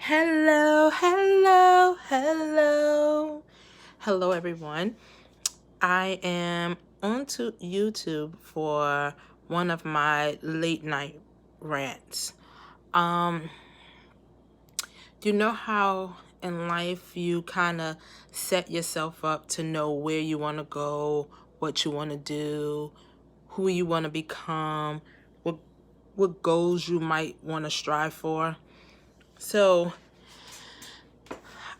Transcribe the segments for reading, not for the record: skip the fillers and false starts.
Hello, hello, hello. Hello, everyone. I am onto YouTube for one of my late night rants. Um, you know how in life you kind of set yourself up to know where you want to go, what you want to do, who you want to become, what what goals you might want to strive for. So,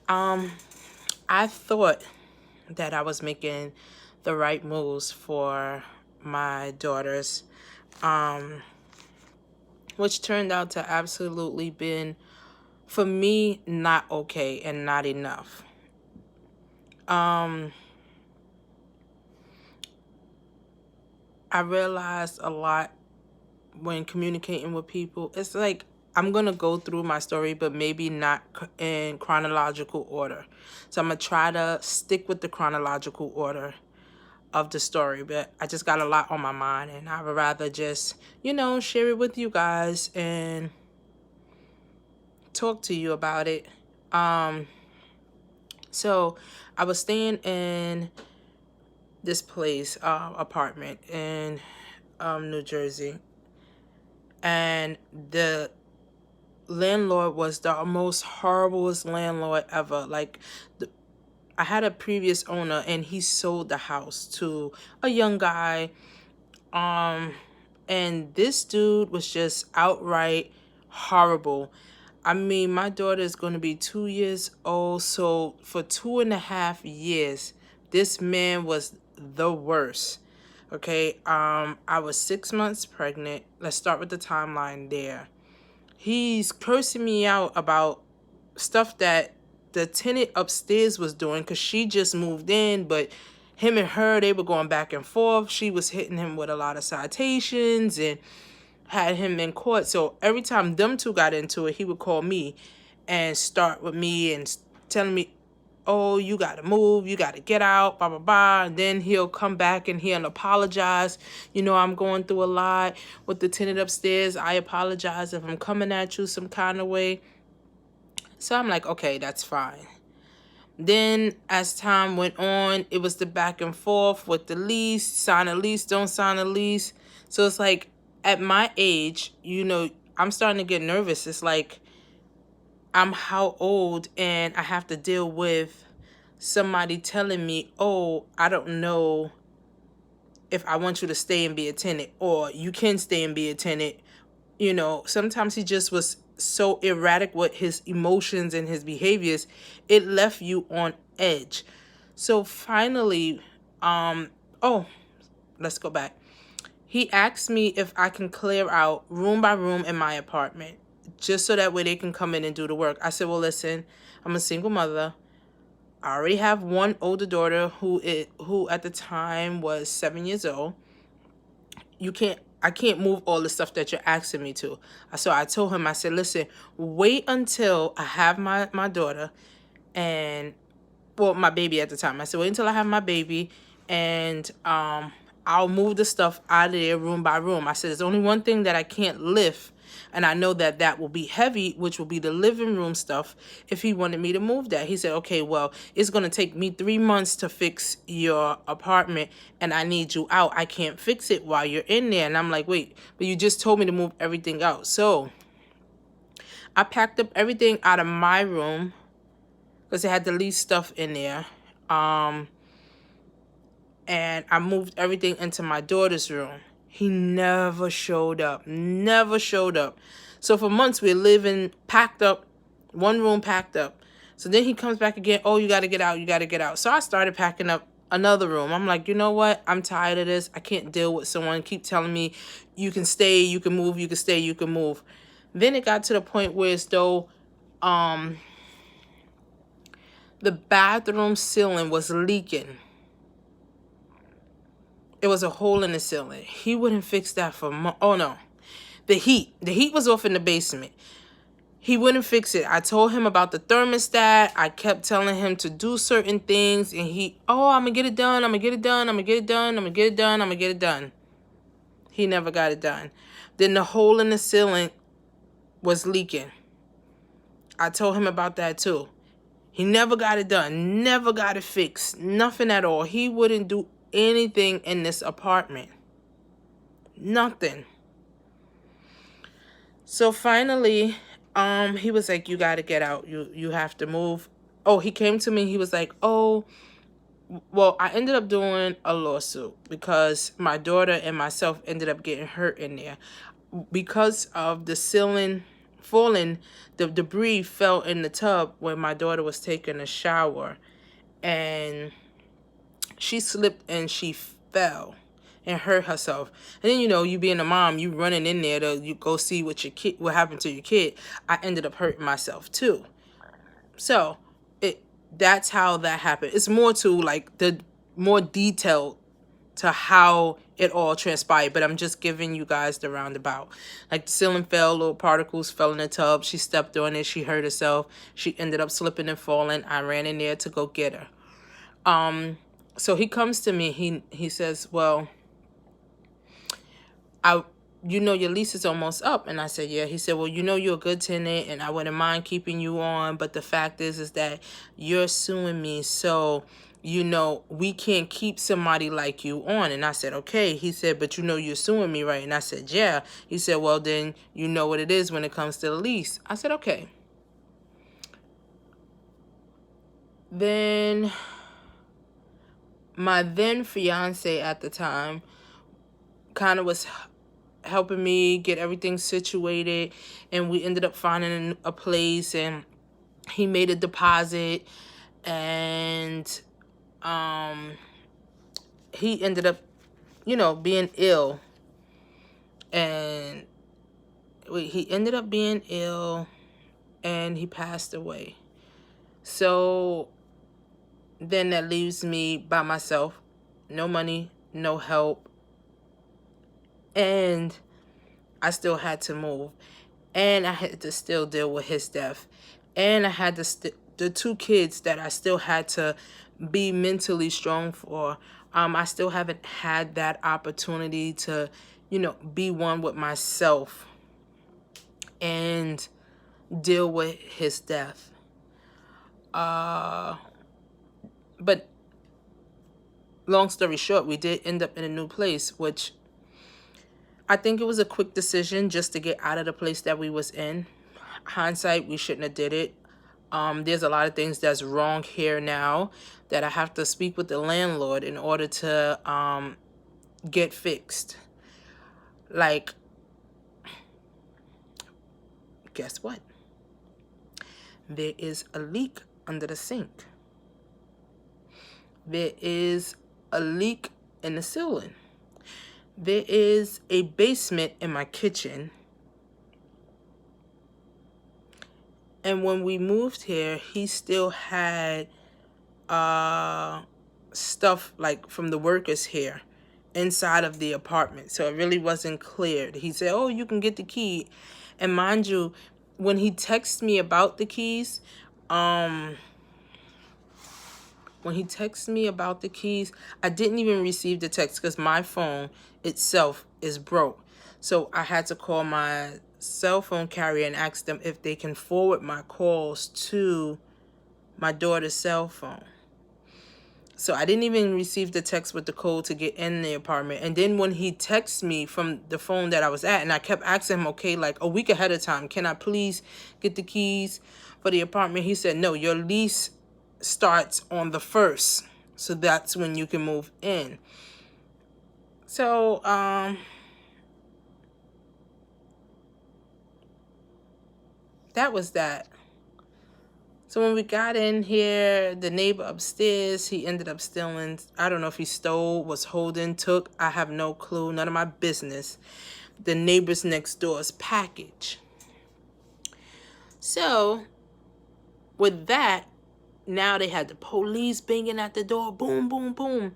I thought that I was making the right moves for my daughters, which turned out to absolutely been, for me, not okay and not enough. I realized a lot when communicating with people. It's like I'm going to go through my story, but maybe not in chronological order. So I'm going to try to stick with the chronological order of the story, but I just got a lot on my mind and I would rather just, share it with you guys and talk to you about it. So I was staying in this place, apartment in New Jersey, and the landlord was the most horriblest landlord ever. Like, I had a previous owner and he sold the house to a young guy. And this dude was just outright horrible. I mean, my daughter is going to be 2 years old. So for 2.5 years, this man was the worst. Okay. I was 6 months pregnant. Let's start with the timeline there. He's cursing me out about stuff that the tenant upstairs was doing because she just moved in, but him and her, they were going back and forth. She was hitting him with a lot of citations and had him in court. So every time them two got into it, he would call me and start with me and telling me, oh, you got to move, you got to get out, blah, blah, blah. And then he'll come back and he'll apologize. I'm going through a lot with the tenant upstairs. I apologize if I'm coming at you some kind of way. So I'm like, okay, that's fine. Then as time went on, it was the back and forth with the lease, sign a lease, don't sign a lease. So it's like at my age, I'm starting to get nervous. It's like I'm how old and I have to deal with somebody telling me, oh, I don't know if I want you to stay and be a tenant, or you can stay and be a tenant. Sometimes he just was so erratic with his emotions and his behaviors, it left you on edge. So finally, oh, let's go back. He asked me if I can clear out room by room in my apartment, just so that way they can come in and do the work. I said, well, listen, I'm a single mother. I already have one older daughter who at the time was 7 years old. I can't move all the stuff that you're asking me to. So I told him, I said, listen, wait until I have my daughter and, well, my baby at the time. I said, wait until I have my baby and I'll move the stuff out of there room by room. I said, there's only one thing that I can't lift, and I know that will be heavy, which will be the living room stuff, if he wanted me to move that. He said, okay, well, it's going to take me 3 months to fix your apartment, and I need you out. I can't fix it while you're in there. And I'm like, wait, but you just told me to move everything out. So I packed up everything out of my room because it had the least stuff in there. And I moved everything into my daughter's room. He never showed up. Never showed up. So for months we're living packed up, one room packed up. So then he comes back again. Oh, you got to get out. You got to get out. So I started packing up another room. I'm like, you know what? I'm tired of this. I can't deal with someone keep telling me you can stay, you can move, you can stay, you can move. Then it got to the point where as though the bathroom ceiling was leaking. It was a hole in the ceiling. He wouldn't fix that for oh no. The heat was off in the basement. He wouldn't fix it. I told him about the thermostat. I kept telling him to do certain things, and I'm gonna get it done. I'm gonna get it done. I'm gonna get it done. I'm gonna get it done. I'm gonna get it done. He never got it done. Then the hole in the ceiling was leaking. I told him about that too. He never got it done, never got it fixed, nothing at all. He wouldn't do anything in this apartment. Nothing. So finally, he was like, you got to get out. You have to move. Oh, he came to me. He was like, oh, well, I ended up doing a lawsuit because my daughter and myself ended up getting hurt in there. Because of the ceiling falling, the debris fell in the tub when my daughter was taking a shower. And she slipped and she fell and hurt herself. And then, you know, you being a mom, you running in there to you go see what happened to your kid. I ended up hurting myself too. So that's how that happened. It's more to like the more detailed to how it all transpired, but I'm just giving you guys the roundabout. Like the ceiling fell, little particles fell in the tub. She stepped on it. She hurt herself. She ended up slipping and falling. I ran in there to go get her. So he comes to me. He says, well, you know your lease is almost up. And I said, yeah. He said, well, you know you're a good tenant and I wouldn't mind keeping you on, but the fact is that you're suing me, so you know we can't keep somebody like you on. And I said, okay. He said, but you know you're suing me, right? And I said, yeah. He said, well, then you know what it is when it comes to the lease. I said, okay. Then my then fiance at the time kind of was helping me get everything situated, and we ended up finding a place, and he made a deposit, and he ended up, you know, being ill, and he ended up being ill and he passed away. So then that leaves me by myself, no money, no help, and I still had to move, and I had to still deal with his death, and I had the two kids that I still had to be mentally strong for. I still haven't had that opportunity to, you know, be one with myself and deal with his death. But long story short, we did end up in a new place, which I think it was a quick decision just to get out of the place that we was in. Hindsight, we shouldn't have did it. There's a lot of things that's wrong here now that I have to speak with the landlord in order to get fixed. Like, guess what? There is a leak under the sink. There is a leak in the ceiling. There is a basement in my kitchen. And when we moved here, he still had stuff like from the workers here inside of the apartment. So it really wasn't cleared. He said, oh, you can get the key. And mind you, when he texted me about the keys, I didn't even receive the text because my phone itself is broke. So I had to call my cell phone carrier and ask them if they can forward my calls to my daughter's cell phone. So I didn't even receive the text with the code to get in the apartment. And then when he texted me from the phone that I was at, and I kept asking him, okay, like a week ahead of time, can I please get the keys for the apartment? He said, no, your lease starts on the 1st. So that's when you can move in. So, that was that. So when we got in here, the neighbor upstairs, he ended up stealing. I don't know if he stole, was holding, took. I have no clue. None of my business. The neighbors next door's package. So with that, now they had the police banging at the door. Boom, boom, boom.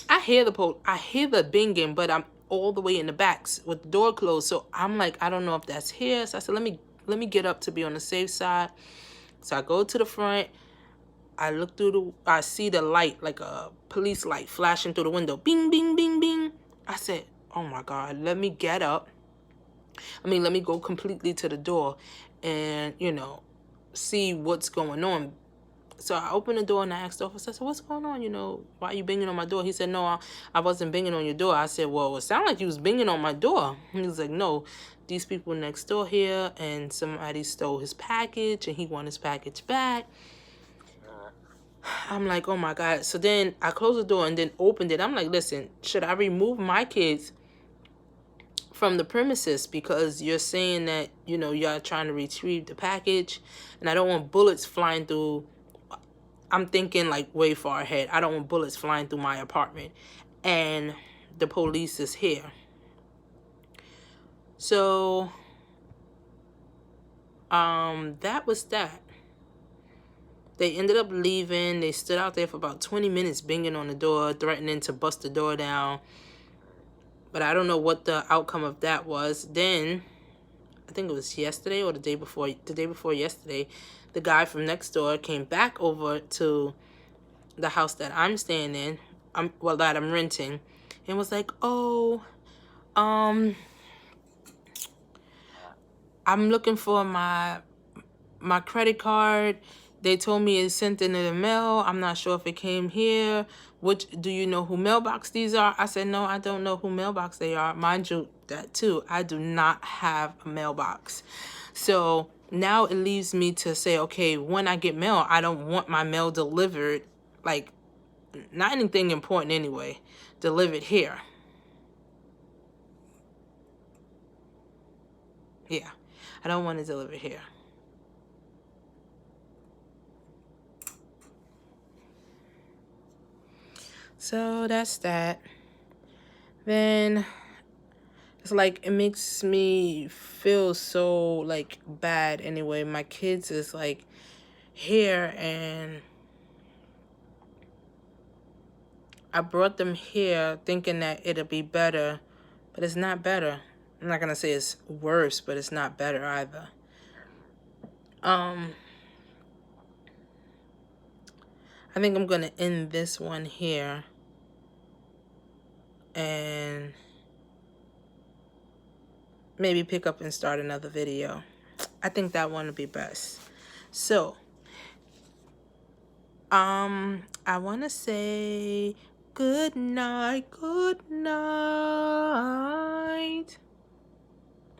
I hear the banging, but I'm all the way in the back with the door closed. So I'm like, I don't know if that's here. So I said, let me get up to be on the safe side. So I go to the front. I look through I see the light, like a police light flashing through the window. Bing, bing, bing, bing. I said, oh my God, let me get up. Let me go completely to the door. and, you know, see what's going on. So I opened the door and I asked the officer, I said, what's going on? You know, why are you banging on my door? He said, no, I wasn't banging on your door. I said, well, it sounded like you was banging on my door. He was like, no, these people next door here, and somebody stole his package and he want his package back. I'm like, oh my God. So then I closed the door and then opened it. I'm like, listen, should I remove my kids from the premises, because you're saying that, you know, y'all trying to retrieve the package, and I don't want bullets flying through. I'm thinking like way far ahead. I don't want bullets flying through my apartment, and the police is here. So that was that. They ended up leaving. They stood out there for about 20 minutes banging on the door, threatening to bust the door down. But I don't know what the outcome of that was. Then, I think it was yesterday or the day before yesterday, the guy from next door came back over to the house that I'm staying in, that I'm renting, and was like, oh, I'm looking for my credit card. They told me it's sent in the mail. I'm not sure if it came here. Do you know who mailbox these are? I said, no, I don't know who mailbox they are. Mind you, that too, I do not have a mailbox. So now it leaves me to say, okay, when I get mail, I don't want my mail delivered, like, not anything important anyway, delivered here. Yeah, I don't want it delivered here. So that's that. Then it's like, it makes me feel so like bad anyway. My kids is like here, and I brought them here thinking that it'll be better, but it's not better. I'm not gonna say it's worse, but it's not better either. I think I'm gonna end this one here, and maybe pick up and start another video. I think that one would be best. So, I want to say good night, good night.